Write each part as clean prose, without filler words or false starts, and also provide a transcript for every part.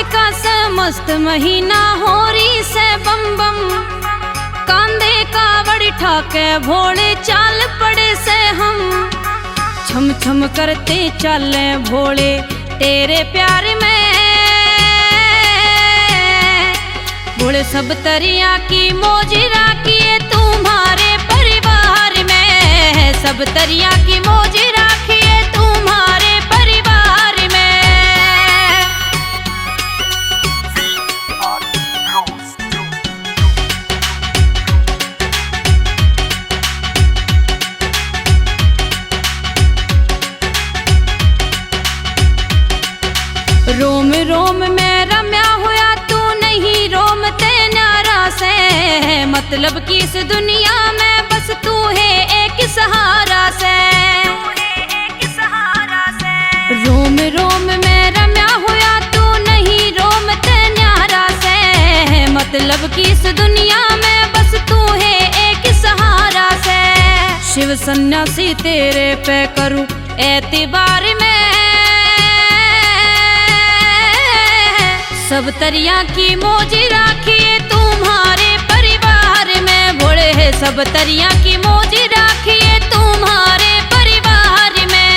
का से मस्त महीना होरी से बम बम, कांधे कावड़ ठाके भोले चाल पड़े से हम, छम छम करते चले भोले तेरे प्यार में। भोले सब तरिया की मौज राखिए तुम्हारे परिवार में, सब तरिया की मौज राखिए तुम्हारे परिवार में। रोम रोम में रम्या हुआ तू नहीं रोम ते न्यारा से, मतलब कि इस दुनिया में बस तू है एक सहारा से। रोम रोम में रम्या हुआ तू नहीं रोम ते न्यारा से, मतलब कि इस दुनिया में बस तू है एक सहारा से। शिव सन्यासी तेरे पे करूं एतबार में, सब तरिया की मौज राखिए तुम्हारे परिवार में। भोले सब तरिया की मौज राखिए तुम्हारे परिवार में।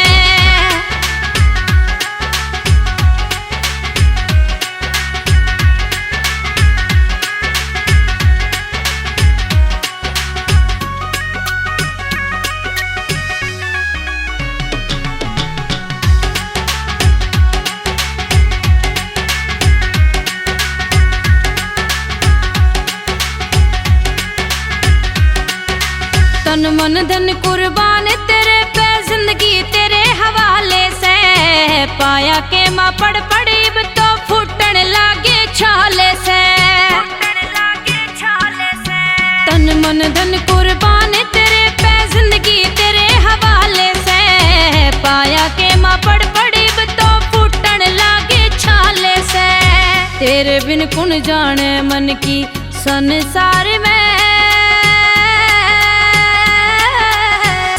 तन मन धन कुर्बान तेरे पे जिंदगी तेरे हवाले से, पाया के माँ पड़ पड़ीब तो फूटन लागे छाले से। तन मन धन कुर्बान तेरे पे जिंदगी तेरे हवाले से, पाया के माँ पड़ पड़ीब तो फूटन लागे छाले से। तेरे बिन कुन जाने मन की संसार में,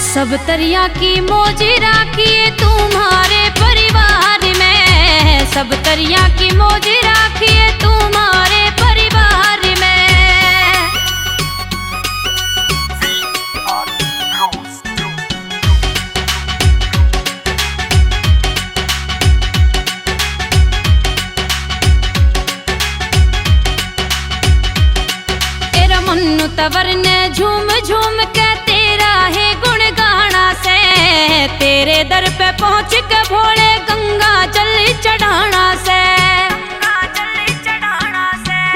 सब तरिया की मौज राखिए तुम्हारे परिवार में, सब तरिया की मौज राखिए तुम्हारे परिवार में। तेरा मन्नू तवर ने झूम झूम के तेरा है गुण गाना से, तेरे दर पे पहुँच के भोले गंगा जल चढ़ाना से।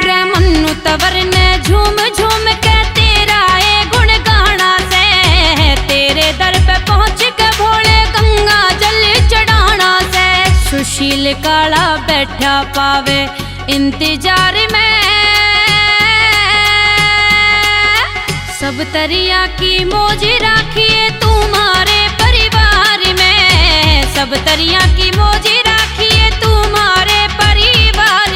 रे मन्नू तवर ने झूम झूम के तेरा है गुण गाना से, तेरे दर पे पहुँच के भोले गंगा जल चढ़ाना से। सुशील काला बैठा पावे इंतजार में, सब तरिया की मौज राखिए तुम्हारे परिवार में, सब तरिया की मौज राखिए तुम्हारे परिवार